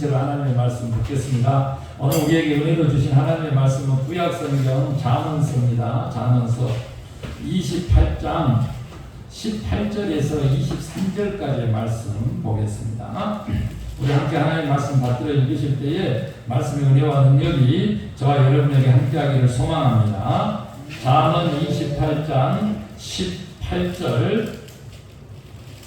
전체로 하나님의 말씀 듣겠습니다. 오늘 우리에게 은혜로 주신 하나님의 말씀은 구약성경 잠언서입니다. 잠언서 28장 18절에서 23절까지의 말씀 보겠습니다. 우리 함께 하나님의 말씀 받들어 읽으실 때에 말씀의 은혜와 능력이 저와 여러분에게 함께하기를 소망합니다. 잠언 28장 18절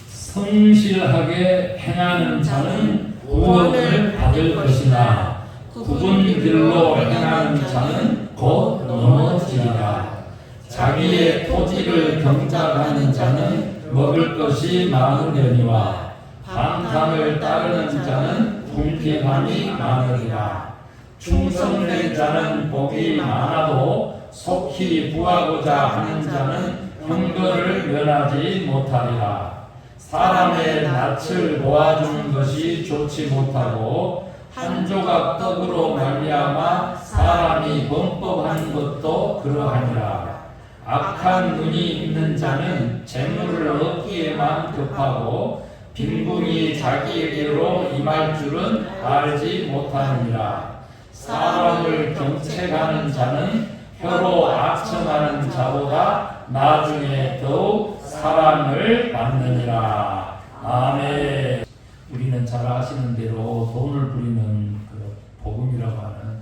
성실하게 행하는 자는 구원을 받을 것이나 굽은 길로 행하는 자는 곧 넘어지리라. 자기의 토지를 경작하는 자는 먹을 것이 많으려니와 방탕을 따르는 자는 궁핍함이 많으리라. 충성된 자는 복이 많아도 속히 구하고자 하는 자는 형벌을 면하지 못하리라. 사람의 낯을 도와주는 것이 좋지 못하고 한 조각 떡으로 말미암아 사람이 범법한 것도 그러하니라. 악한 눈이 있는 자는 재물을 얻기에만 급하고 빈궁이 자기에게로 임할 줄은 알지 못하느니라. 사람을 경책하는 자는 혀로 악청하는 자보다 나중에 더욱 사랑을 받느니라. 아멘. 우리는 잘 아시는 대로 돈을 부리는 그 복음이라고 하는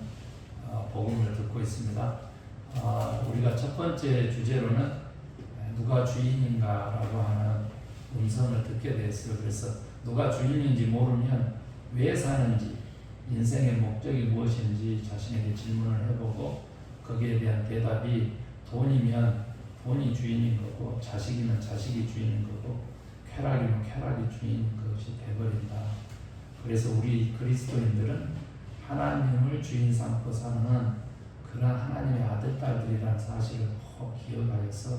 복음을 듣고 있습니다. 우리가 첫 번째 주제로는 누가 주인인가라고 하는 음성을 듣게 됐어요. 그래서 누가 주인인지 모르면 왜 사는지, 인생의 목적이 무엇인지 자신에게 질문을 해보고 거기에 대한 대답이 돈이면 돈이 주인인 거고, 자식이면 자식이 주인인 거고, 쾌락이면 쾌락이 주인인 것이 되어버린다. 그래서 우리 그리스도인들은 하나님을 주인 삼고 사는 그러한 하나님의 아들, 딸들이라는 사실을 꼭 기억하여서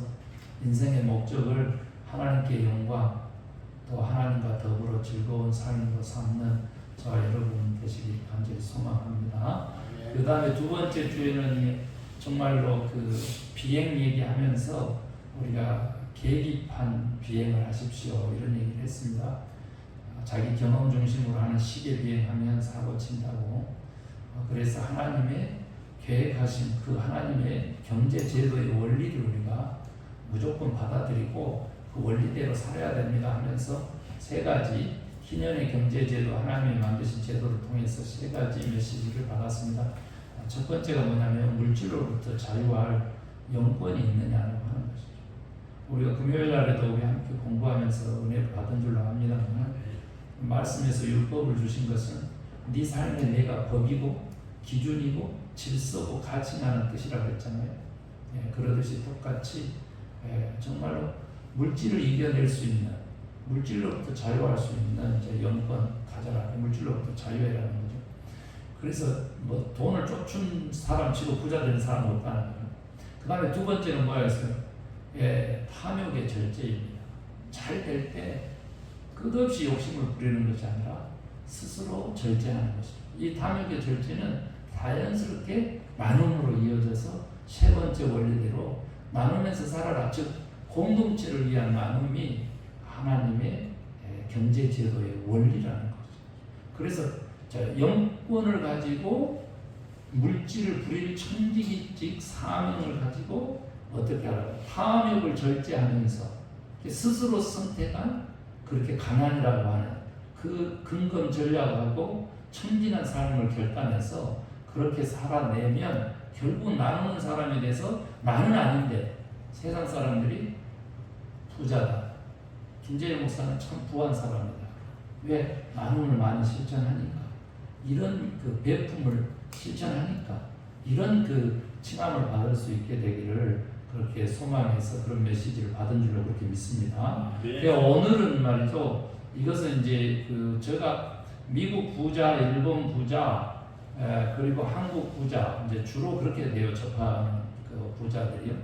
인생의 목적을 하나님께 영광, 또 하나님과 더불어 즐거운 삶으로 삼는 저와 여러분 되시길 간절히 소망합니다. 그 다음에 두 번째 주에는 정말로 그 비행 얘기하면서 우리가 계기판 비행을 하십시오 이런 얘기를 했습니다. 자기 경험 중심으로 하는 시계 비행하면 사고 친다고. 그래서 하나님의 계획하신 그 하나님의 경제 제도의 원리를 우리가 무조건 받아들이고 그 원리대로 살아야 됩니다 하면서 세 가지 희년의 경제 제도, 하나님이 만드신 제도를 통해서 세 가지 메시지를 받았습니다. 첫 번째가 뭐냐면 물질로부터 자유할 영권이 있느냐라고 하는 것이죠. 우리가 금요일 날에도 우리 함께 공부하면서 은혜를 받은 줄로 압니다만 말씀에서 율법을 주신 것은 네 삶에 내가 법이고 기준이고 질서고 가치라는 뜻이라고 했잖아요. 그러듯이 똑같이 정말로 물질을 이겨낼 수 있는, 물질로부터 자유할 수 있는 이제 영권 가져라. 물질로부터 자유해라는 거죠. 그래서 뭐 돈을 쫓은 사람 치고 부자 된 사람 없다는 거예요. 그 다음에 두 번째는 뭐였어요? 탐욕의 절제입니다. 잘 될 때 끝없이 욕심을 부리는 것이 아니라 스스로 절제하는 것이죠. 이 탐욕의 절제는 자연스럽게 나눔으로 이어져서 세 번째 원리대로 나누면서 살아라. 즉 공동체를 위한 나눔이 하나님의 경제제도의 원리라는 거죠. 그래서 영권을 가지고 물질을 부릴 천직이직 사명을 가지고 어떻게 하라고? 탐욕을 절제하면서 스스로 선택한 그렇게 가난이라고 하는 그 근검 전략하고 청진한 삶을 결단해서 그렇게 살아내면 결국 나누는 사람에 대해서 나는 아닌데 세상 사람들이 부자다. 김재일 목사는 참 부한 사람이다. 왜? 나눔을 많이 실천하니까. 이런 그 배품을 실천하니까 이런 그 칭함을 받을 수 있게 되기를 그렇게 소망해서 그런 메시지를 받은 줄로 그렇게 믿습니다. 네. 오늘은 말이죠. 이것은 이제 그 제가 미국 부자, 일본 부자, 그리고 한국 부자 이제 주로 그렇게 돼요. 접하는 그 부자들이요.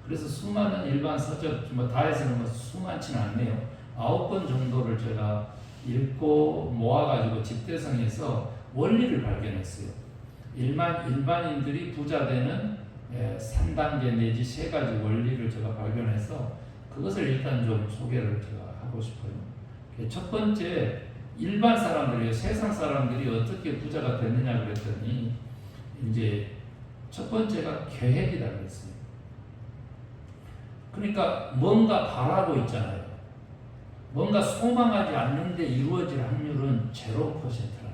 그래서 수많은 일반 서적 뭐 다 해서는 뭐 수많지는 않네요. 9권 정도를 제가 읽고 모아가지고 집대성에서 원리를 발견했어요. 일반인들이 부자 되는 3단계 내지 3가지 원리를 제가 발견해서 그것을 일단 좀 소개를 제가 하고 싶어요. 첫 번째 일반 사람들이요, 세상 사람들이 어떻게 부자가 됐느냐 그랬더니 이제 첫 번째가 계획이다 그랬어요. 그러니까 뭔가 바라고 있잖아요. 뭔가 소망하지 않는데 이루어질 확률은 0%라는 거예요.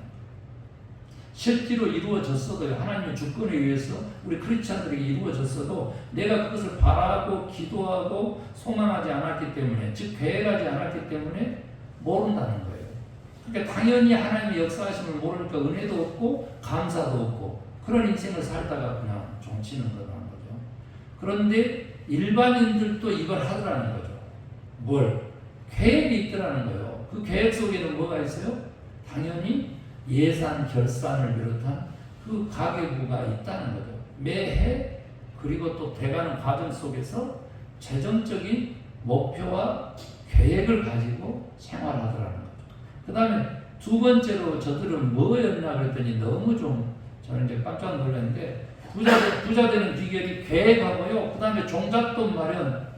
실제로 이루어졌어도 하나님의 주권에 의해서 우리 크리스찬들에게 이루어졌어도 내가 그것을 바라고 기도하고 소망하지 않았기 때문에, 즉 계획하지 않았기 때문에 모른다는 거예요. 그러니까 당연히 하나님의 역사하심을 모르니까 은혜도 없고 감사도 없고 그런 인생을 살다가 그냥 종치는 거라는 거죠. 그런데 일반인들도 이걸 하더라는 거죠. 뭘? 계획이 있더라는 거예요. 그 계획 속에는 뭐가 있어요? 당연히 예산 결산을 비롯한 그 가계부가 있다는 거죠. 매해 그리고 또 돼가는 과정 속에서 재정적인 목표와 계획을 가지고 생활하더라는 거죠. 그 다음에 두 번째로 저들은 뭐였나 그랬더니 너무 좀 저는 이제 깜짝 놀랐는데 부자 되는 비결이 계획하고요. 그 다음에 종잣돈 마련.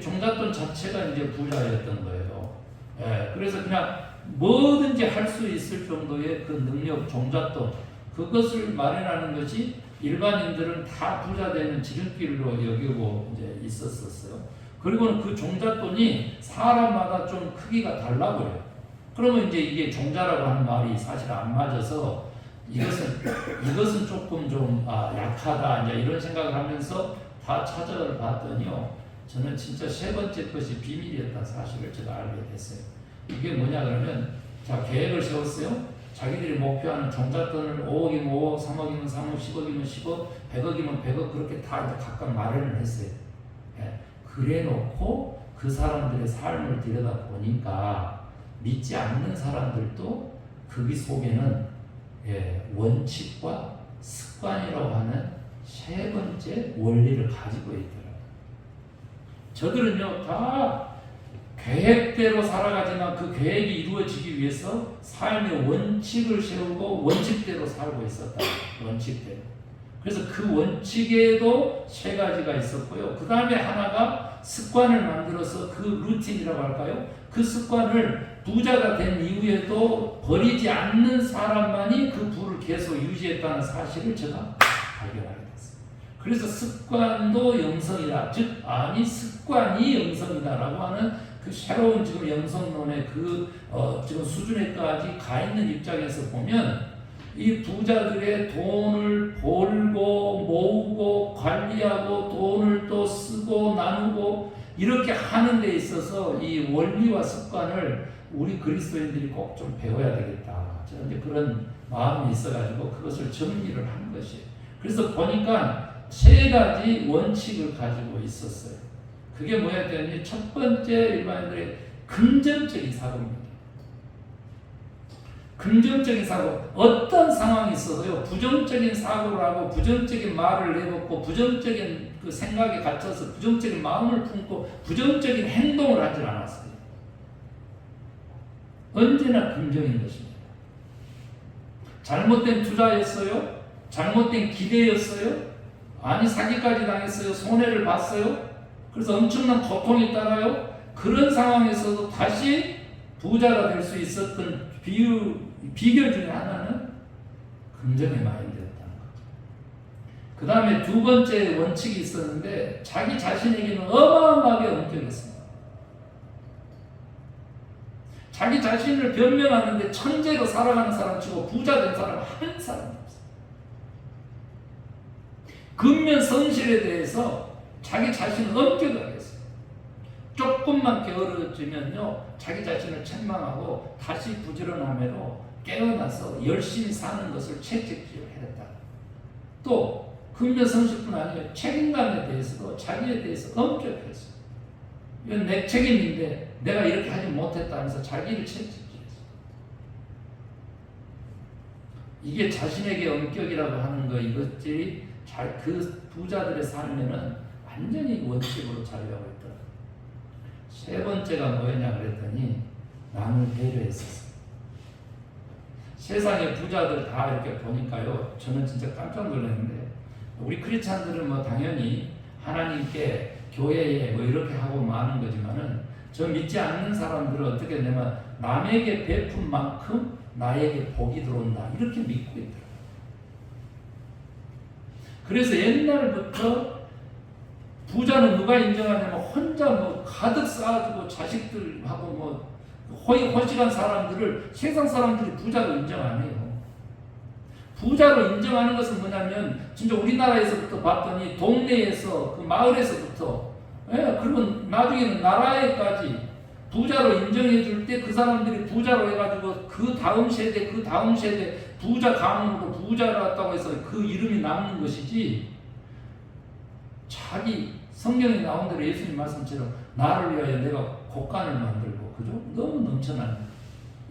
종잣돈 자체가 이제 부자였던 거예요. 예, 그래서 그냥 뭐든지 할 수 있을 정도의 그 능력, 종잣돈, 그것을 마련하는 것이 일반인들은 다 부자 되는 지름길로 여기고 이제 있었어요. 그리고는 그 종잣돈이 사람마다 좀 크기가 달라고요. 그러면 이제 이게 종자라고 하는 말이 사실 안 맞아서 이것은 조금 좀 약하다 이제 이런 생각을 하면서 다 찾아봤더니요. 저는 진짜 세 번째 것이 비밀이었다는 사실을 제가 알게 됐어요. 이게 뭐냐 그러면 자 계획을 세웠어요. 자기들이 목표하는 종잣돈을 5억이면 5억, 3억이면 3억, 10억이면 10억, 100억이면 100억 그렇게 다 각각 마련을 했어요. 예. 그래 놓고 그 사람들의 삶을 들여다보니까 믿지 않는 사람들도 거기 속에는 원칙과 습관이라고 하는 세 번째 원리를 가지고 있더라고요. 저들은요 다 계획대로 살아가지만 그 계획이 이루어지기 위해서 삶의 원칙을 세우고 원칙대로 살고 있었다. 원칙대로. 그래서 그 원칙에도 세 가지가 있었고요. 그 다음에 하나가 습관을 만들어서 그 루틴이라고 할까요? 그 습관을 부자가 된 이후에도 버리지 않는 사람만이 그 부를 계속 유지했다는 사실을 제가 발견하게 됐어요. 그래서 습관도 영성이다. 즉, 습관이 영성이다라고 하는 그 새로운 지금 영성론의 지금 수준에까지 가 있는 입장에서 보면 이 부자들의 돈을 벌고 모으고 관리하고 돈을 또 쓰고 나누고 이렇게 하는 데 있어서 이 원리와 습관을 우리 그리스도인들이 꼭 좀 배워야 되겠다. 저는 이제 그런 마음이 있어가지고 그것을 정리를 한 것이에요. 그래서 보니까 세 가지 원칙을 가지고 있었어요. 그게 뭐였더니 첫 번째 일반인들의 긍정적인 사고입니다. 긍정적인 사고, 어떤 상황이 있어도요, 부정적인 사고를 하고, 부정적인 말을 내뱉고, 부정적인 그 생각에 갇혀서, 부정적인 마음을 품고, 부정적인 행동을 하지 않았어요. 언제나 긍정인 것입니다. 잘못된 투자였어요? 잘못된 기대였어요? 사기까지 당했어요? 손해를 봤어요? 그래서 엄청난 고통이 따라요? 그런 상황에서도 다시 부자가 될 수 있었던 비결 중에 하나는 긍정의 마인드였다는 거죠. 그 다음에 두 번째 원칙이 있었는데 자기 자신에게는 어마어마하게 엄격했습니다. 자기 자신을 변명하는데 천재로 살아가는 사람 치고 부자 된 사람 한 사람도 없어요. 근면 성실에 대해서 자기 자신을 엄격하게 했어요. 조금만 게으러지면요 자기 자신을 책망하고 다시 부지런함으로 깨어나서 열심히 사는 것을 채찍질을 했다. 또 근면 성실뿐 아니라 책임감에 대해서도 자기에 대해서 엄격했어요. 이건 내 책임인데 내가 이렇게 하지 못했다면서 자기를 채찍질했어요. 이게 자신에게 엄격이라고 하는 거 이것들이 그 부자들의 삶에는 완전히 원칙으로 자리하고 있더라고요. 세 번째가 뭐였냐 그랬더니 남을 배려했었어요. 세상의 부자들 다 이렇게 보니까요 저는 진짜 깜짝 놀랐는데 우리 크리스찬들은 뭐 당연히 하나님께 교회에 뭐 이렇게 하고 마는 거지만은 저 믿지 않는 사람들은 어떻게 되면 남에게 베푼 만큼 나에게 복이 들어온다. 이렇게 믿고 있더라고요. 그래서 옛날부터 부자는 누가 인정하냐면 혼자 뭐 가득 쌓아주고 자식들하고 뭐 허식한 사람들을 세상 사람들이 부자로 인정 안 해요. 부자로 인정하는 것은 뭐냐면 진짜 우리나라에서부터 봤더니 동네에서 그 마을에서부터 그러면 나중에는 나라에까지 부자로 인정해 줄 때 그 사람들이 부자로 해가지고 그 다음 세대 부자 가문으로 부자라고 해서 그 이름이 남는 것이지 자기 성경에 나온 대로 예수님 말씀처럼 나를 위하여 내가 곡간을 만들고 그죠? 너무 넘쳐나는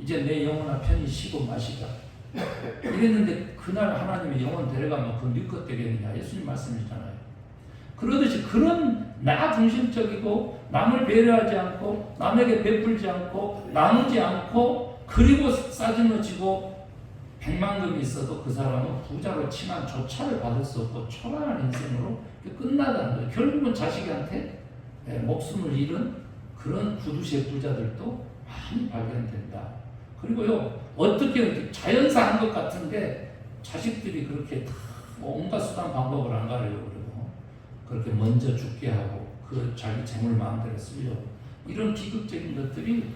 이제 내 영혼아 편히 쉬고 마시자 이랬는데 그날 하나님의 영혼 데려가면 그 뉘껏 되겠느냐 예수님 말씀이잖아요. 그러듯이 그런 나 중심적이고 남을 배려하지 않고 남에게 베풀지 않고 나누지 않고 그리고 싸질러지고 백만금이 있어도 그 사람은 부자로 치만 조차를 받을 수 없고 초라한 인생으로 끝나가는 거예요. 결국은 자식한테 목숨을 잃은 그런 구두쇠 부자들도 많이 발견된다. 그리고요 어떻게 자연사한 것 같은데 자식들이 그렇게 다 온갖 수단 방법을 안 가려고 그러고 그렇게 먼저 죽게 하고 그 자기 재물 마음대로 쓰려고 이런 비극적인 것들이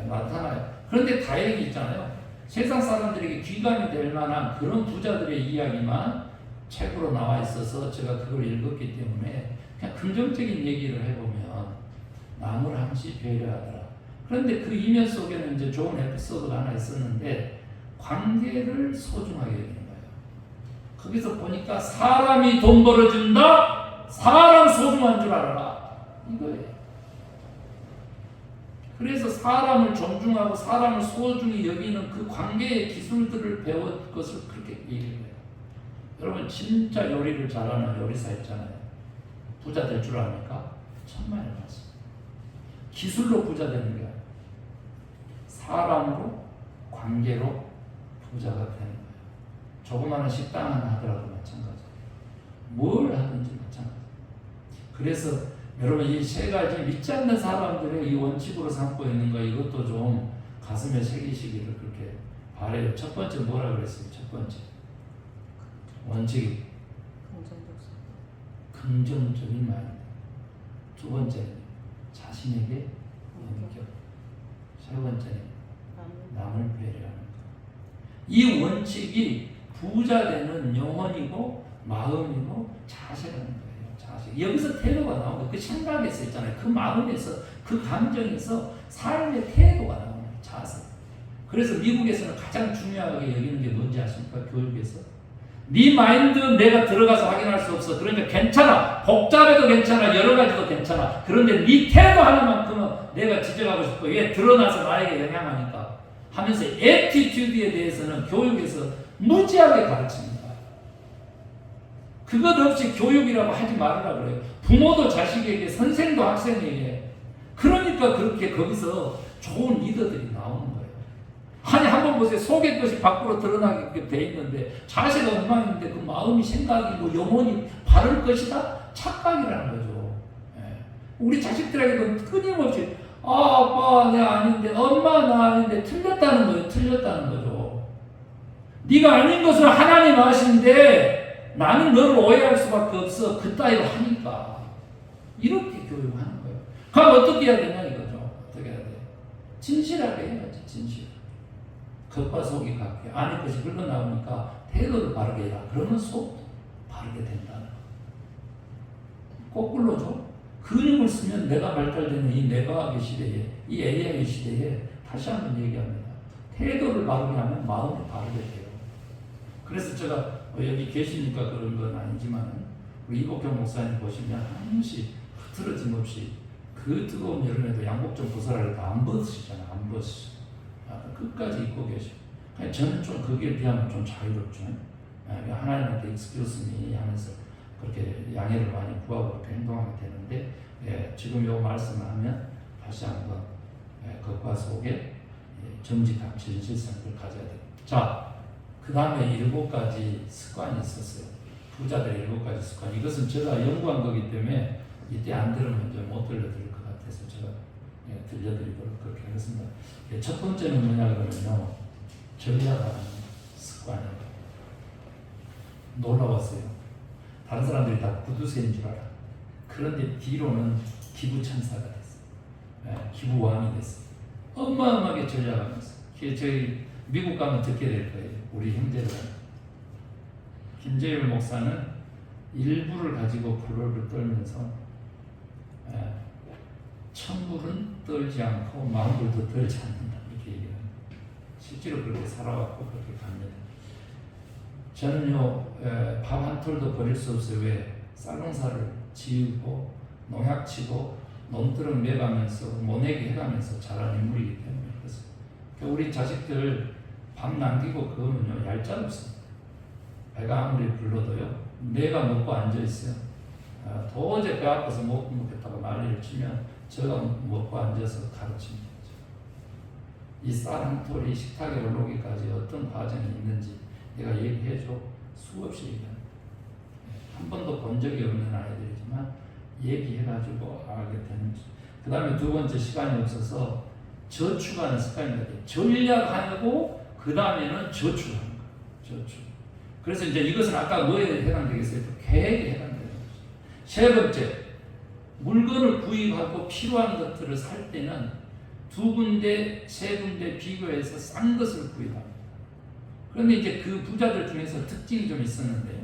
나타나요. 그런데 다행히 있잖아요. 세상 사람들에게 귀감이 될 만한 그런 부자들의 이야기만 책으로 나와 있어서 제가 그걸 읽었기 때문에 그냥 긍정적인 얘기를 해보면 남을 항시 배려하더라. 그런데 그 이면 속에는 이제 좋은 에피소드가 하나 있었는데 관계를 소중하게 여기는 거예요. 거기서 보니까 사람이 돈 벌어준다? 사람 소중한 줄 알아라. 이거예요. 그래서 사람을 존중하고 사람을 소중히 여기는 그 관계의 기술들을 배울 것을 그렇게 얘기해요. 여러분 진짜 요리를 잘하는 요리사 있잖아요. 부자 될 줄 아니까 천만의 말씀. 기술로 부자 되는 게 아니라 사람으로 관계로 부자가 되는 거예요. 조그마한 식당 하나 하더라도 마찬가지예요. 뭘 하든지 마찬가지예요. 그래서 여러분 이 세 가지 믿지 않는 사람들의 이 원칙으로 삼고 있는 거 이것도 좀 가슴에 새기시기를 그렇게 바래요. 첫 번째 뭐라 그랬어요? 첫 번째 원칙이 긍정적인 마인드. 두 번째는 자신에게 원격. 세 번째는 남을 배려하는 것. 이 원칙이 부자 되는 영혼이고 마음이고 자세라는 거예요. 자세. 여기서 태도가 나오는 거예요. 그 생각에서 있잖아요. 그 마음에서 그 감정에서 삶의 태도가 나오는 거예요. 자세. 그래서 미국에서는 가장 중요하게 여기는 게 뭔지 아십니까? 교육에서. 네 마인드 내가 들어가서 확인할 수 없어. 그러니까 괜찮아. 복잡해도 괜찮아. 여러 가지도 괜찮아. 그런데 네 태도 하나만큼은 내가 지적하고 싶고 이게 드러나서 나에게 영향하니까 하면서 애티튜드에 대해서는 교육에서 무지하게 가르칩니다. 그것 없이 교육이라고 하지 말으라 그래요. 부모도 자식에게, 선생도 학생에게. 그러니까 그렇게 거기서 좋은 리더들이 나오는 거예요. 아니 한번 보세요. 속의 것이 밖으로 드러나게 돼 있는데 자세가 엉망인데 그 마음이 생각이 뭐 영혼이 바를 것이다? 착각이라는 거죠. 우리 자식들에게도 끊임없이 아빠 내가 아닌데 엄마 나 아닌데 틀렸다는 거예요. 틀렸다는 거죠. 네가 아닌 것을 하나님 아시는데 나는 너를 오해할 수밖에 없어. 그따위로 하니까 이렇게 교육하는 거예요. 그럼 어떻게 해야 되냐 이거죠. 어떻게 해야 돼? 진실하게 해야지. 진실. 겉과 속이 같게 안의 것이 흘러나오니까 태도를 바르게 해라. 그러면 속도 바르게 된다는 거. 거꾸로죠. 근육을 쓰면 뇌가 발달되는 이 뇌과학의 시대에 이 AI의 시대에 다시 한번 얘기합니다. 태도를 바르게 하면 마음이 바르게 돼요. 그래서 제가 여기 계시니까 그런 건 아니지만 우리 이복경 목사님 보시면 항시 흐트러짐 없이 그 뜨거운 여름에도 양복 좀 벗으라고 안 벗으시잖아요. 안 벗으시죠. 끝까지 입고 계시고 저는 좀 거기에 비하면 좀 자유롭죠. 하나님한테 excuse me 하면서 그렇게 양해를 많이 구하고 그렇게 행동하게 되는데 지금 요 말씀을 하면 다시 한번 겉과 속에 정직한 진실성을 가져야 돼요. 자, 그 다음에 7가지 습관이 있었어요. 부자들의 7가지 습관. 이것은 제가 연구한 거기 때문에 이때 안 들으면 좀 못 들려드릴 것 같아서 제가 들려드리도록 그렇게 하겠습니다. 첫 번째는 뭐냐 그러면요, 전략하는 습관이에요. 놀라웠어요. 다른 사람들이 다 구두쇠인 줄 알아. 그런데 뒤로는 기부천사가 됐어요. 기부왕이 됐어요. 어마어마하게 전략하면서. 저희 미국 가면 듣게 될 거예요. 우리 형제들. 김재율 목사는 일부를 가지고 불로를 떨면서 천불은 떨지 않고 만불도 떨지 않는다, 이렇게 얘기해요. 실제로 그렇게 살아왔고 그렇게 갑니다. 저는요, 밥 한 톨도 버릴 수 없어요. 왜? 쌀농사를 지으고 농약치고 논두렁 매가면서 모내기 해가면서 자란 인물이기 때문에. 그래서 우리 자식들 밥 남기고 그거는요, 얄짤없습니다. 배가 아무리 불러도요, 내가 먹고 앉아있어요. 도저히 배 아파서 못 먹겠다고 난리를 치면 제가 먹고 앉아서 가르칩니다. 이 쌀 한 톨이 식탁에 올라오기까지 어떤 과정이 있는지 내가 얘기해줘 수없이 얘기합니다. 한 번도 본 적이 없는 아이들이지만 얘기해가지고 알게 되는. 그 다음에 두 번째, 시간이 없어서 저축하는 습관입니다. 전략하고 그 다음에는 저축하는 거예요. 저축. 그래서 이제 이것은 아까 뭐에 해당되겠어요? 계획에 해당되는 거죠. 세 번째, 물건을 구입하고 필요한 것들을 살 때는 두 군데, 세 군데 비교해서 싼 것을 구입합니다. 그런데 이제 그 부자들 중에서 특징이 좀 있었는데,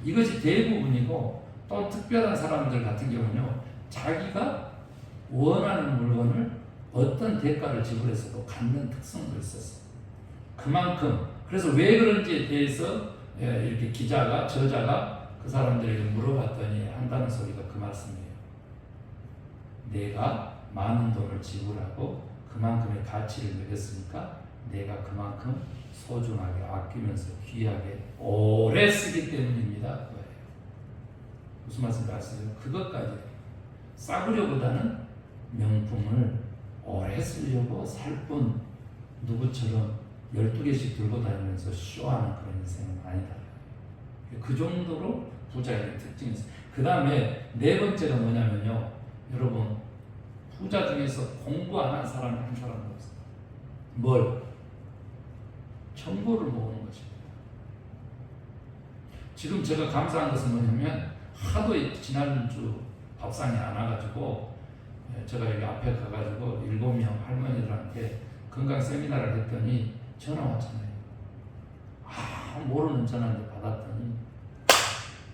이것이 대부분이고, 또 특별한 사람들 같은 경우는요, 자기가 원하는 물건을 어떤 대가를 지불해서도 갖는 특성도 있었어요. 그만큼, 그래서 왜 그런지에 대해서 이렇게 저자가 그 사람들에게 물어봤더니 한다는 소리가 그 말씀이에요. 내가 많은 돈을 지불하고 그만큼의 가치를 매겼으니까 내가 그만큼 소중하게 아끼면서 귀하게 오래 쓰기 때문입니다. 그거예요. 무슨 말씀인지 아시죠? 그것까지 싸구려보다는 명품을 오래 쓰려고 살 뿐 누구처럼 12개씩 들고 다니면서 쇼하는 그런 인생은 아니다. 그 정도로 부자의 특징이 있어요. 그 다음에 네 번째가 뭐냐면요, 여러분, 부자 중에서 공부 안 한 사람이 한 사람도 없어요. 뭘? 정보를 모으는 것입니다. 지금 제가 감사한 것은 뭐냐면, 하도 지난주 밥상에 안 와가지고 제가 여기 앞에 가가지고 7명 할머니들한테 건강 세미나를 했더니 전화 왔잖아요. 모르는 전화를 받았더니,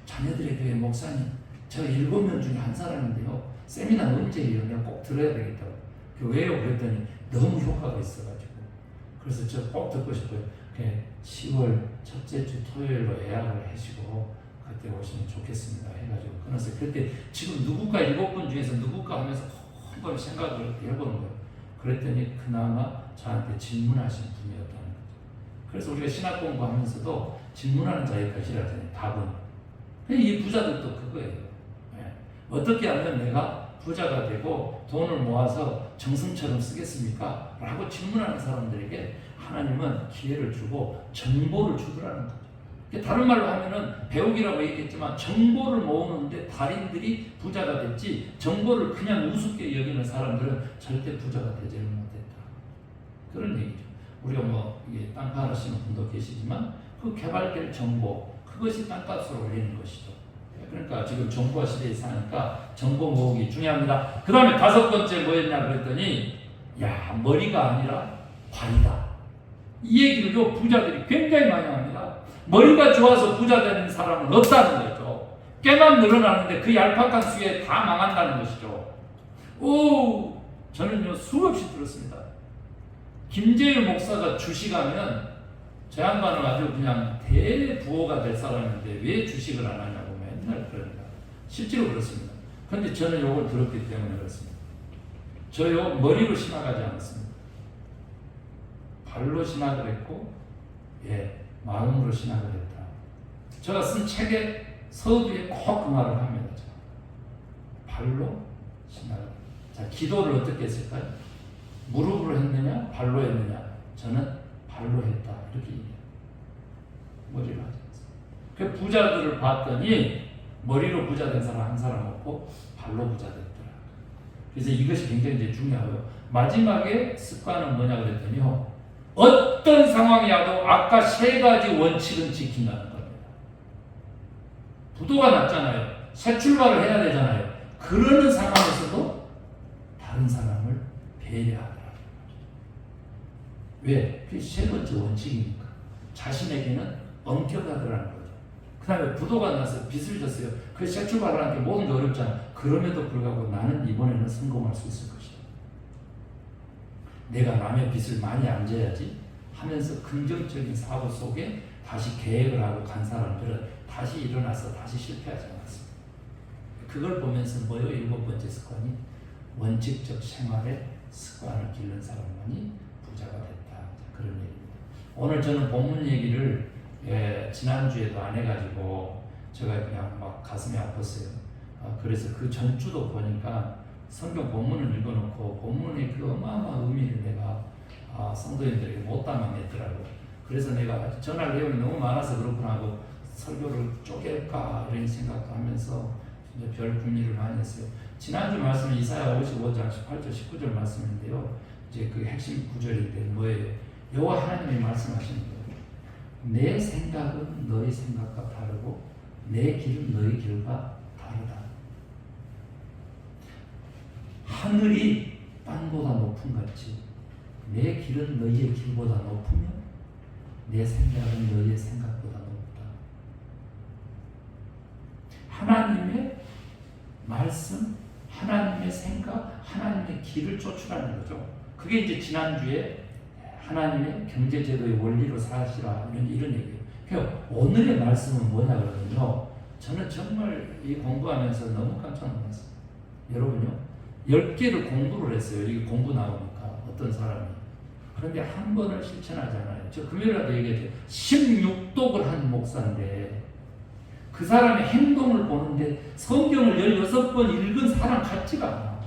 자녀들의 교회 목사님, 제가 7명 중에 한 사람인데요, 세미나 언제예요? 내가 꼭 들어야 되겠다고. 왜요? 그랬더니 너무 효과가 있어가지고. 그래서 저 꼭 듣고 싶어요. 10월 첫째 주 토요일로 예약을 하시고 그때 오시면 좋겠습니다 해가지고 끊었어요. 그때 지금 누군가 7분 중에서 누군가 하면서 한번 생각을 해보는 거예요. 그랬더니 그나마 저한테 질문하신 분이었다는 거죠. 그래서 우리가 신학 공부하면서도 질문하는 자의 것이라잖아요. 답은. 이 부자들도 그거예요. 어떻게 하면 내가 부자가 되고 돈을 모아서 정승처럼 쓰겠습니까? 라고 질문하는 사람들에게 하나님은 기회를 주고 정보를 주더라는 거죠. 다른 말로 하면은 배우기라고 얘기했지만 정보를 모으는데 달인들이 부자가 됐지, 정보를 그냥 우습게 여기는 사람들은 절대 부자가 되지를 못했다. 그런 얘기죠. 우리가 이게 땅 팔으시는 분도 계시지만 그 개발될 정보, 그것이 땅값을 올리는 것이죠. 그러니까 지금 정보화 시대에 사니까 정보 모으기 중요합니다. 그 다음에 5번째 뭐였냐 그랬더니, 머리가 아니라 발이다. 이 얘기를요, 부자들이 굉장히 많이 합니다. 머리가 좋아서 부자 되는 사람은 없다는 거죠. 꽤만 늘어나는데 그 얄팍한 수에 다 망한다는 것이죠. 저는요, 수없이 들었습니다. 김재율 목사가 주식하면 제 양반은 아주 그냥 대부호가 될 사람인데 왜 주식을 안 하냐고 맨날 그럽니다. 실제로 그렇습니다. 그런데 저는 이걸 들었기 때문에 그렇습니다. 저요, 머리로 신학하지 않았습니다. 발로 신학을 했고, 마음으로 신학을 했다. 제가 쓴 책의 서두에 꼭 그 말을 합니다. 발로 신학을. 자, 기도를 어떻게 했을까요? 무릎으로 했느냐, 발로 했느냐? 저는 발로 했다. 이렇게 얘기해요. 머리로 하지 않습니다. 그 부자들을 봤더니 머리로 부자 된 사람 한 사람 없고 발로 부자 됐더라. 그래서 이것이 굉장히 이제 중요하고요. 마지막에 습관은 뭐냐 그랬더니요. 어떤 상황이 와도 아까 세 가지 원칙은 지킨다는 겁니다. 부도가 났잖아요. 새 출발을 해야 되잖아요. 그러는 상황에서도 다른 사람을 배려하더라. 왜? 그게 세 번째 원칙이니까. 자신에게는 엄격하더라는 거죠. 그 다음에 부도가 나서 빚을 졌어요. 그 새 출발을 하는 게 모든 게 어렵잖아. 그럼에도 불구하고 나는 이번에는 성공할 수 있을 것이다. 내가 남의 빚을 많이 안 져야지 하면서 긍정적인 사고 속에 다시 계획을 하고 간 사람들은 다시 일어나서 다시 실패하지 않았습니다. 그걸 보면서 뭐요? 일곱 번째 습관이 원칙적 생활의 습관을 기른 사람만이 부자가 됐다. 그런 얘기입니다. 오늘 저는 본문 얘기를 지난주에도 안 해가지고 제가 그냥 막 가슴이 아팠어요. 그래서 그 전주도 보니까 성경 본문을 읽어놓고 본문의 그 어마어마한 의미를 내가 성도님들에게 못 담아냈더라고요. 그래서 내가 전할 내용이 너무 많아서 그렇구나 하고 설교를 쪼갤까 이런 생각도 하면서 별 궁리를 많이 했어요. 지난주 말씀은 이사야 55장 18절 19절 말씀인데요. 이제 그 핵심 구절인데 뭐예요? 여호와 하나님이 말씀하시는 거예요. 내 생각은 너희 생각과 다르고 내 길은 너희 길과 다르다. 하늘이 땅보다 높은 같이 내 길은 너희의 길보다 높으며 내 생각은 너희의 생각보다 높다. 하나님의 말씀, 하나님의 생각, 하나님의 길을 쫓으라는 거죠. 그게 이제 지난주에 하나님의 경제제도의 원리로 사시라 이런 얘기예요. 그러니까 오늘의 말씀은 뭐냐 그러면요. 저는 정말 이 공부하면서 너무 깜짝 놀랐어요. 여러분요. 10개를 공부를 했어요. 이게 공부 나오니까 어떤 사람이. 그런데 한 번을 실천하지 않아요. 저 금요일에도 얘기했죠. 16독을 한 목사인데 그 사람의 행동을 보는데 성경을 16번 읽은 사람 같지가 않아.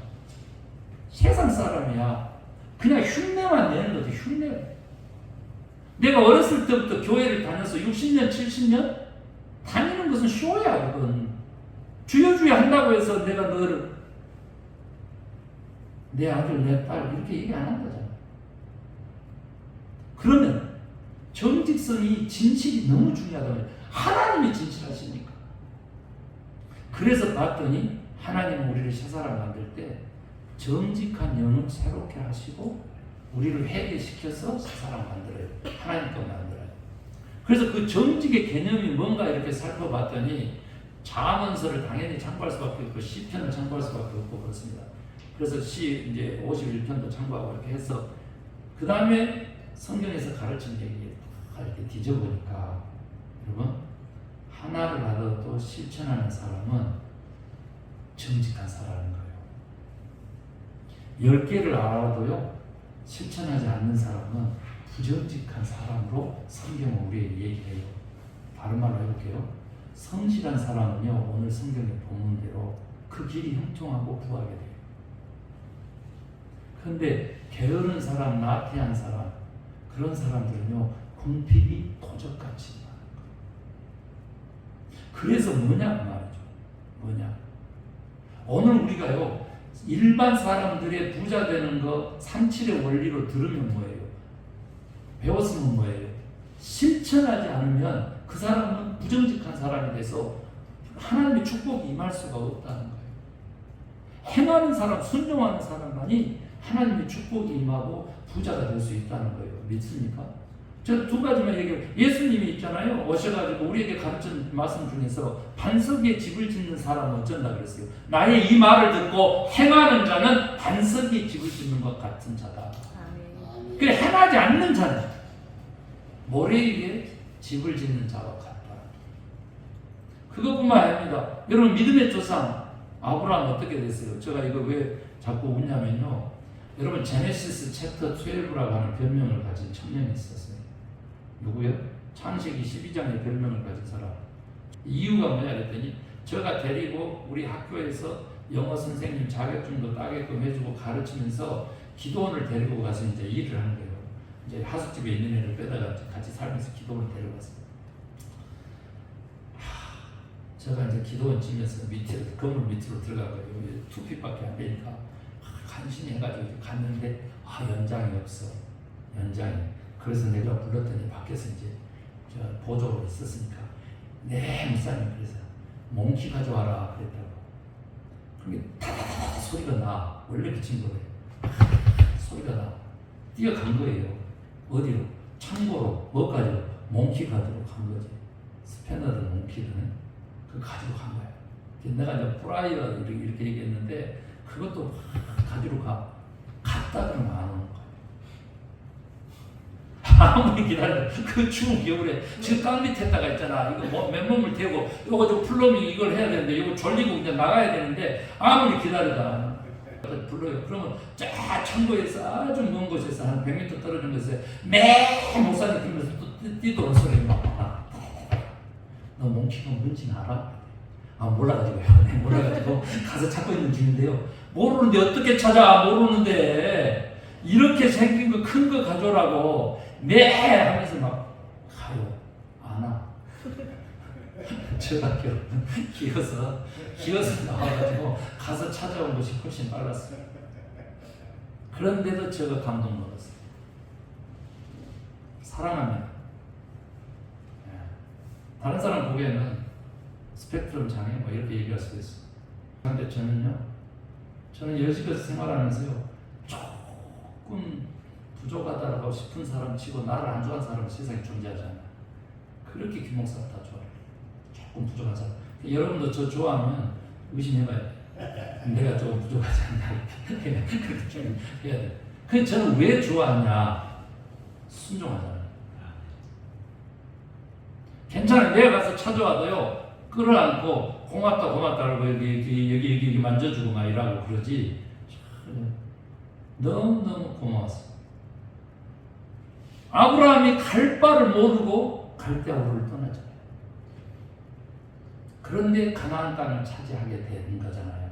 세상 사람이야. 그냥 흉내만 내는 거지. 흉내. 내가 어렸을 때부터 교회를 다녀서 60년, 70년 다니는 것은 쇼야. 그건 주여 한다고 해서 내가 너를 내 아들, 내 딸 이렇게 얘기 안 한 거잖아. 그러면 정직성이 진실이 너무 중요하다면 하나님이 진실하시니까. 그래서 봤더니 하나님은 우리를 새 사람 만들 때 정직한 영을 새롭게 하시고 우리를 회개시켜서 새 사람 만들어요. 하나님 것 만들어요. 그래서 그 정직의 개념이 뭔가 이렇게 살펴봤더니 잠언서를 당연히 참고할 수밖에 없고 시편을 참고할 수밖에 없고 그렇습니다. 그래서 이제 51편도 참고하고 이렇게 해서 그 다음에 성경에서 가르친 얘기 다 이렇게 뒤져보니까 여러분 하나를 알아도 실천하는 사람은 정직한 사람인 거예요. 10개를 알아도요 실천하지 않는 사람은 부정직한 사람으로 성경은 우리에게 얘기해요. 다른 말로 해볼게요. 성실한 사람은요 오늘 성경의 본문대로 그 길이 형통하고 구하게 돼요. 그런데 게으른 사람, 나태한 사람 그런 사람들은요 궁핍이 도적같이 많은 거예요. 그래서 뭐냐 말이죠. 뭐냐 오늘 우리가요 일반 사람들의 부자 되는 거 삼칠의 원리로 들으면 뭐예요? 배웠으면 뭐예요? 실천하지 않으면 그 사람은 부정직한 사람이 돼서 하나님의 축복이 임할 수가 없다는 거예요. 행하는 사람, 순종하는 사람만이 하나님의 축복이 임하고 부자가 될 수 있다는 거예요. 믿습니까? 저 두 가지만 얘기해요. 예수님이 있잖아요. 오셔가지고 우리에게 가르친 말씀 중에서 반석 위에 집을 짓는 사람은 어쩐다 그랬어요. 나의 이 말을 듣고 행하는 자는 반석 위에 집을 짓는 것 같은 자다. 그래 행하지 않는 자는 모래 위에 집을 짓는 자와 같다. 그것뿐만 아닙니다. 여러분 믿음의 조상 아브라함 어떻게 됐어요? 제가 이거 왜 자꾸 웃냐면요. 여러분 제네시스 챕터 12라고 하는 별명을 가진 청년이 있었어요. 누구요? 창세기 12장의 별명을 가진 사람. 이유가 뭐냐 그랬더니 제가 데리고 우리 학교에서 영어 선생님 자격증도 따게끔 해주고 가르치면서 기도원을 데리고 가서 이제 일을 하는 거예요. 이제 하숙집에 있는 애를 빼다가 같이 살면서 기도원을 데려갔어요. 제가 이제 기도원 지면서 밑으로 건물 밑으로 들어가고요. 2핏밖에 안 되니까 간신해가지고 갔는데 연장이 없어. 연장이. 그래서 내가 불렀더니 밖에서 이제 저 보조로 있었으니까 네 목사님 그래서 몽키 가져와라 그랬다고. 그게 타다다다 소리가 나. 원래 그 친구래. 소리가 나. 뛰어간 거예요. 어디로? 창고로. 뭐까지? 몽키 가지고 간 거지. 스패너들 몽키는 그거 가지고 간 거야. 내가 이제 프라이어 이렇게 얘기했는데 그것도 가지고 갔다 그러면 안 오는 거야. 아무리 기다려. 그 추운 겨울에 지금 땅 밑에다가 있잖아. 이거 뭐 맨몸을 대고 이거 좀 플러밍 이걸 해야 되는데 이거 졸리고 그냥 나가야 되는데 아무리 기다리다 불러요. 그러면 쫙 창고에서 아주 먼 곳에서 한 100m 떨어진 곳에 매 목사님 들으면서 또 뛰도록 소리 막 나. 너 몽키가 뭔지 알아? 몰라가지고요. 네, 몰라가지고 가서 찾고 있는 중인데요. 모르는데 어떻게 찾아? 모르는데 이렇게 생긴 거 큰 거 가져오라고 네 하면서 막 가요. 안 와. 제가 기어서 나와가지고 가서 찾아온 것이 훨씬 빨랐어요. 그런데도 제가 감동 먹었어요. 사랑합니다. 다른 사람 보기에는 스펙트럼 장애 뭐 이렇게 얘기할 수도 있어요. 그런데 저는 여지껏 생활하면서요 조금 부족하다고 싶은 사람 치고 나를 안 좋아하는 사람은 세상에 존재하지 않아요. 그렇게 김목사가 다 좋아해요. 조금 부족한 사람. 여러분도 저 좋아하면 의심해봐야 돼. 내가 조금 부족하지 않나 그렇게 좀 해야 돼. 근데 저는 왜 좋아하냐? 순종하잖아요. 괜찮아요. 내가 가서 찾아와도요 끌어안고 고맙다 그러고 여기 만져주고 막 이러고 그러지. 너무너무 고마웠어. 아브라함이 갈 바를 모르고 갈대아우를 떠나잖아요. 그런데 가나안 땅을 차지하게 되는 거잖아요.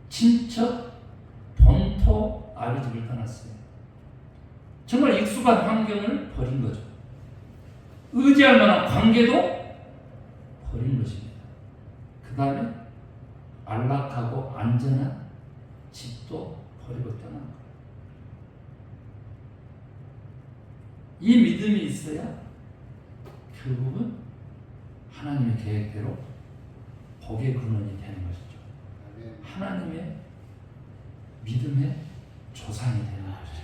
친척, 본토, 아비집을 떠났어요. 정말 익숙한 환경을 버린 거죠. 의지할 만한 관계도 버린 것입니다. 그 다음에 안락하고 안전한 집도 버리고 떠난 거예요. 이 믿음이 있어야 결국은 하나님의 계획대로 복의 근원이 되는 것이죠. 하나님의 믿음의 조상이 되는 것이죠.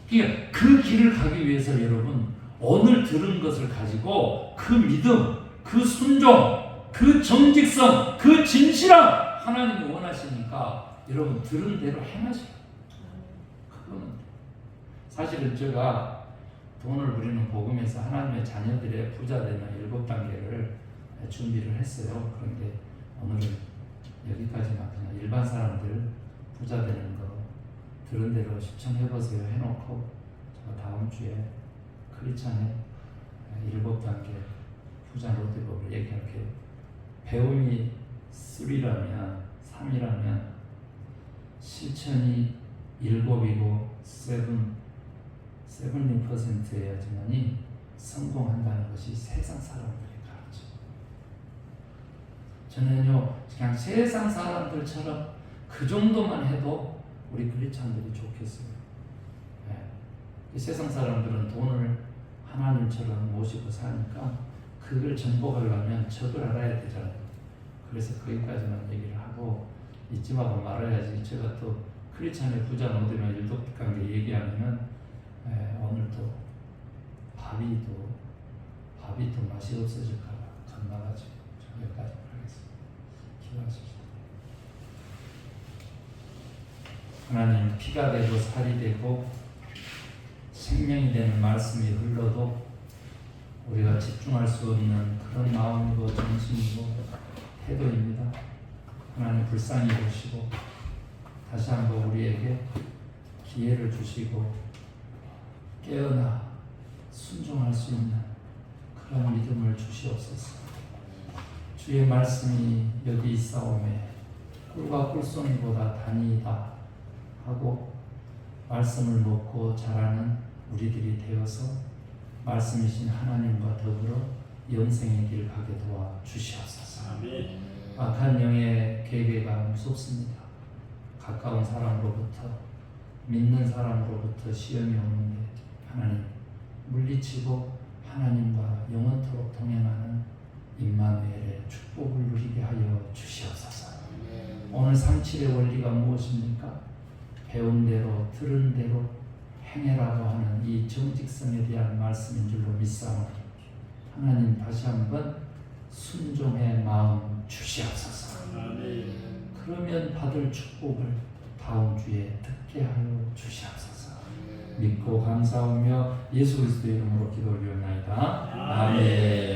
그러니까 그 길을 가기 위해서 여러분 오늘 들은 것을 가지고 그 믿음, 그 순종, 그 정직성, 그 진실함 하나님이 원하시니까 여러분 들은 대로 행하셔요. 그거는 사실은 제가 돈을 부리는 복음에서 하나님의 자녀들의 부자 되는 7단계를 준비를 했어요. 그런데 오늘은 여기까지만 그냥 일반 사람들 부자 되는 거 들은 대로 시청해보세요 해놓고 제가 다음 주에 크리스찬의 7단계 부자 로드북을 얘기할게요. 배움이 3라면 실천이 7이고 70%여야지만이 성공한다는 것이 세상 사람들의 가르쳐. 저는요 그냥 세상 사람들처럼 그 정도만 해도 우리 크리스찬들이 좋겠어요. 네. 이 세상 사람들은 돈을 하나님처럼 모시고 사니까 그걸 정복하려면 적을 알아야 되잖아요. 그래서 거기까지만 얘기를 하고 잊지마고 말아야지. 제가 또 크리스찬의 부자 모델만 7단계 얘기하면은 오늘도 밥이 또 맛이 없어질까봐 겁나가지고 여기까지 하겠습니다. 기도하십시오. 하나님, 피가 되고 살이 되고 생명이 되는 말씀이 흘러도 우리가 집중할 수 없는 그런 마음이고 정신이고 태도입니다. 하나님 불쌍히 보시고 다시 한번 우리에게 기회를 주시고 깨어나 순종할 수 있는 그런 믿음을 주시옵소서. 주의 말씀이 여기 있사오매 꿀과 꿀송이보다 단이다 하고 말씀을 먹고 자라는 우리들이 되어서 말씀이신 하나님과 더불어 영생의 길 가게 도와 주시옵소서. 악한 영의 계계가 무섭습니다. 가까운 사람으로부터, 믿는 사람으로부터 시험이 오는데 하나님 물리치고 하나님과 영원토록 동행하는 임마누엘의 축복을 누리게 하여 주시옵소서. 오늘 37의 원리가 무엇입니까? 배운 대로 들은 대로 행해라고 하는 이 정직성에 대한 말씀인 줄로 믿사오니 하나님 다시 한번 순종의 마음 주시옵소서. 그러면 받을 축복을 다음 주에 듣게 하여 주시옵소서. 믿고 감사하며 예수 그리스도의 이름으로 기도 올리옵나이다. 아멘.